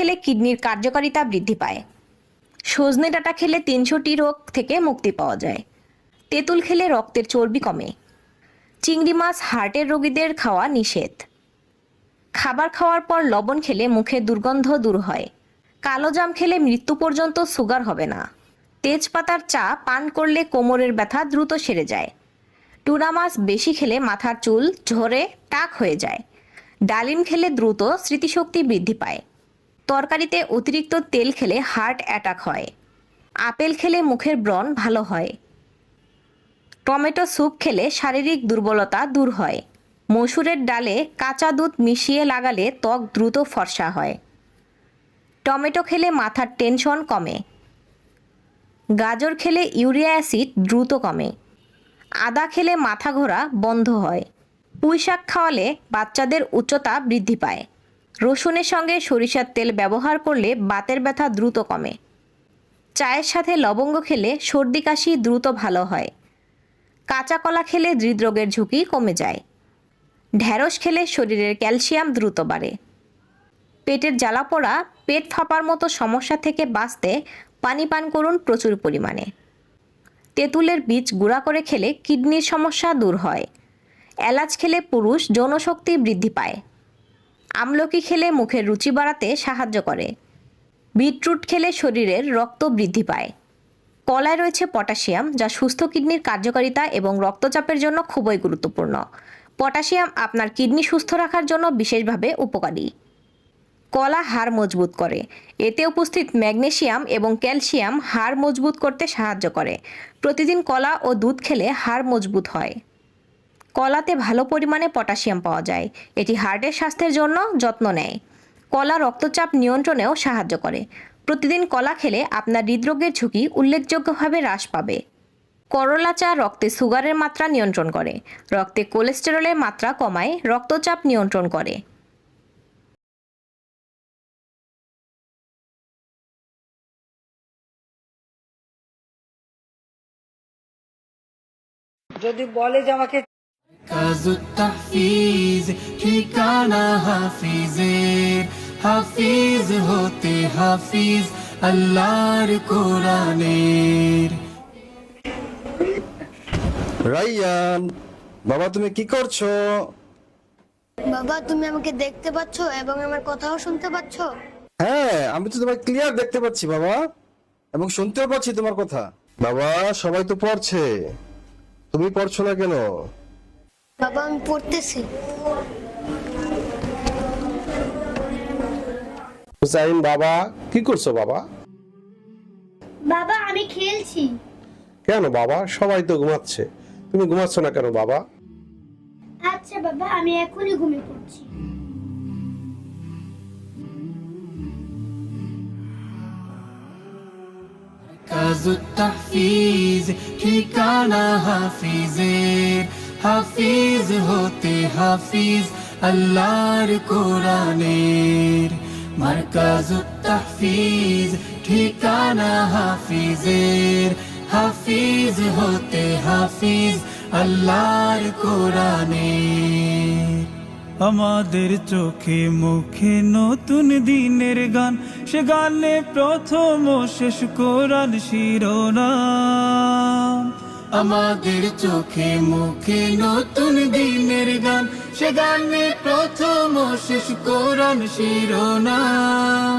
খেলে কিডনির কার্যকারিতা বৃদ্ধি পায়। সজনে ডাঁটা খেলে 300টি রোগ থেকে মুক্তি পাওয়া যায়। তেঁতুল খেলে রক্তের চর্বি কমে। চিংড়ি মাছ হার্টের রোগীদের খাওয়া নিষেধ। খাবার খাওয়ার পর লবণ খেলে মুখের দুর্গন্ধ দূর হয়। কালো জাম খেলে মৃত্যু পর্যন্ত সুগার হবে না। তেজপাতার চা পান করলে কোমরের ব্যথা দ্রুত সেরে যায়। টুনা মাছ বেশি খেলে মাথার চুল ঝরে টাক হয়ে যায়। ডালিম খেলে দ্রুত স্মৃতিশক্তি বৃদ্ধি পায়। তরকারিতে অতিরিক্ত তেল খেলে হার্ট অ্যাটাক হয়। আপেল খেলে মুখের ব্রণ ভালো হয়। টমেটো স্যুপ খেলে শারীরিক দুর্বলতা দূর হয়। মসুরের ডালে কাঁচা দুধ মিশিয়ে লাগালে ত্বক দ্রুত ফর্সা হয়। টমেটো খেলে মাথার টেনশন কমে। গাজর খেলে ইউরিয়া অ্যাসিড দ্রুত কমে। আদা খেলে মাথা ঘোরা বন্ধ হয়। পুঁইশাক খাওয়ালে বাচ্চাদের উচ্চতা বৃদ্ধি পায়। রসুনের সঙ্গে সরিষার তেল ব্যবহার করলে বাতের ব্যথা দ্রুত কমে। চায়ের সাথে লবঙ্গ খেলে সর্দি কাশি দ্রুত ভালো হয়। কাঁচা কলা খেলে হৃদরোগের ঝুঁকি কমে যায়। ঢ্যাঁড়স খেলে শরীরের ক্যালসিয়াম দ্রুত বাড়ে। পেটের জ্বালাপোড়া পেট ফাঁপার মতো সমস্যা থেকে বাঁচতে পানি পান করুন প্রচুর পরিমাণে। তেঁতুলের বীজ গুঁড়া করে খেলে কিডনির সমস্যা দূর হয়। এলাচ খেলে পুরুষ যৌনশক্তি বৃদ্ধি পায়। আমলকি খেলে মুখের রুচি বাড়াতে সাহায্য করে। বিটরুট খেলে শরীরের রক্ত বৃদ্ধি পায়। কলায় রয়েছে পটাশিয়াম, যা সুস্থ কিডনির কার্যকারিতা এবং রক্তচাপের জন্য খুবই গুরুত্বপূর্ণ। পটাশিয়াম আপনার কিডনি সুস্থ রাখার জন্য বিশেষভাবে উপকারী। কলা হাড় মজবুত করে। এতে উপস্থিত ম্যাগনেসিয়াম এবং ক্যালসিয়াম হাড় মজবুত করতে সাহায্য করে। প্রতিদিন কলা ও দুধ খেলে হাড় মজবুত হয়। কলাতে ভালো পরিমাণে পটাশিয়াম পাওয়া যায়। এটি হার্টের স্বাস্থ্যের জন্য যত্ন নেয়। কলা রক্তচাপ নিয়ন্ত্রণেও সাহায্য করে। প্রতিদিন কলা খেলে আপনার হৃদরোগের ঝুঁকি উল্লেখযোগ্যভাবে হ্রাস পাবে। করলা চা রক্তে সুগারের মাত্রা নিয়ন্ত্রণ করে। রক্তে কোলেস্টেরলের মাত্রা কমায়, রক্তচাপ নিয়ন্ত্রণ করে। যদি বলে যে আমাকে কাজুত তাহফিজ ঠিকানা হাফিজের, হাফিজ হতে হাফিজ আল্লাহর কোরআনের। রাইয়ান, বাবা তুমি কি করছো? বাবা, তুমি আমাকে দেখতে পাচ্ছ এবং আমার কথাও শুনতে পাচ্ছ? হ্যাঁ, আমি তো তোমায় ক্লিয়ার দেখতে পাচ্ছি বাবা, এবং শুনতেও পাচ্ছি তোমার কথা। বাবা, সবাই তো পড়ছে, তুমি পড়ছো না কেন? বাবা, আমি পড়তেছি। হুসাইন বাবা, কি করছো বাবা? বাবা, আমি খেলছি। কেন বাবা, সবাই তো ঘুমাচ্ছে, তুমি ঘুমাচ্ছ না কেন বাবা? আচ্ছা বাবা, আমি এখনই ঘুমিয়ে পড়ছি। কাজুত তাহফিজ ঠিকানা হাফিজের, হাফিজ হতে হাফিজ আল্লাহর কোরআনের। মারকাজুত তাহফিজ ঠিকানা হাফিজের, হাফিজ হতে হাফিজ আল্লাহর কোরআনের। আমাদের চোখে মুখে নতুন দিনের গান, সে গানে প্রথম ও শেষ কোরআন শিরোনাম। আমাদের চোখে মুখে নতুন দিনের গান, সে গানে প্রথম ও শেষ কোরআন শিরোনাম।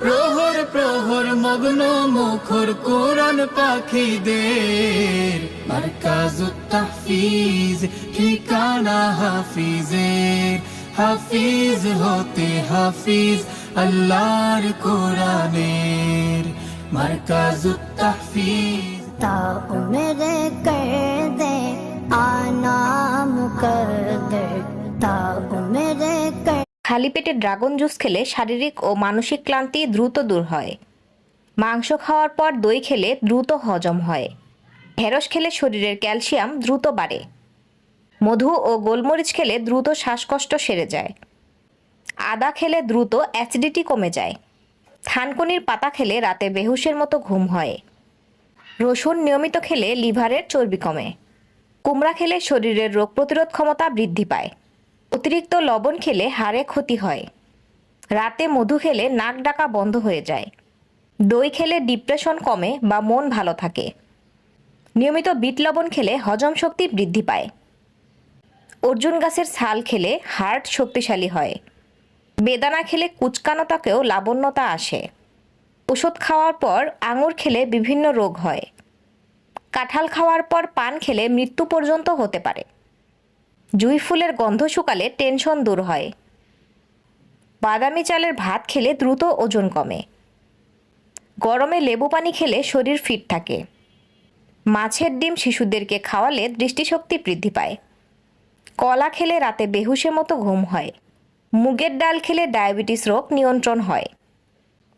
প্রহর প্রহর মগ্ন মুখর কোরআন পাখিদের, মারকাজুত তাহফিজ ঠিকানা হাফিজের, হাফিজ হতে হাফিজ আল্লাহর কোরআনের। মারকাজুত তাহফিজ ताऊ मेरे कर दे आनाम कर दे, ताऊ मेरे कर। খালি পেটে ড্রাগন জুস খেলে শারীরিক ও মানসিক ক্লান্তি দ্রুত দূর হয়। মাংস খাওয়ার পর দই খেলে দ্রুত হজম হয়। ঢেঁড়স খেলে শরীরের ক্যালসিয়াম দ্রুত বাড়ে। মধু ও গোলমরিচ খেলে দ্রুত শ্বাসকষ্ট সেরে যায়। আদা খেলে দ্রুত অ্যাসিডিটি কমে যায়। থানকুনির পাতা খেলে রাতে বেহুশের মতো ঘুম হয়। রসুন নিয়মিত খেলে লিভারের চর্বি কমে। কুমড়া খেলে শরীরের রোগ প্রতিরোধ ক্ষমতা বৃদ্ধি পায়। অতিরিক্ত লবণ খেলে হাড়ে ক্ষতি হয়। রাতে মধু খেলে নাক ডাকা বন্ধ হয়ে যায়। দই খেলে ডিপ্রেশন কমে বা মন ভালো থাকে। নিয়মিত বিট লবণ খেলে হজম শক্তি বৃদ্ধি পায়। অর্জুন গাছের ছাল খেলে হার্ট শক্তিশালী হয়। বেদানা খেলে কুচকানোটাকেও লাবণ্যতা আসে। ওষুধ খাওয়ার পর আঙুর খেলে বিভিন্ন রোগ হয়। কাঁঠাল খাওয়ার পর পান খেলে মৃত্যু পর্যন্ত হতে পারে। জুঁই ফুলের গন্ধ শুকালে টেনশন দূর হয়। বাদামি চালের ভাত খেলে দ্রুত ওজন কমে। গরমে লেবু পানি খেলে শরীর ফিট থাকে। মাছের ডিম শিশুদেরকে খাওয়ালে দৃষ্টিশক্তি বৃদ্ধি পায়। কলা খেলে রাতে বেহুশের মতো ঘুম হয়। মুগের ডাল খেলে ডায়াবেটিস রোগ নিয়ন্ত্রণ হয়।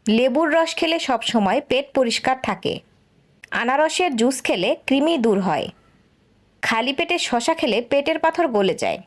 লেবুর রস খেলে সবসময় পেট পরিষ্কার থাকে। আনারসের জুস খেলে কৃমি দূর হয়। খালি পেটে শশা খেলে পেটের পাথর গলে যায়।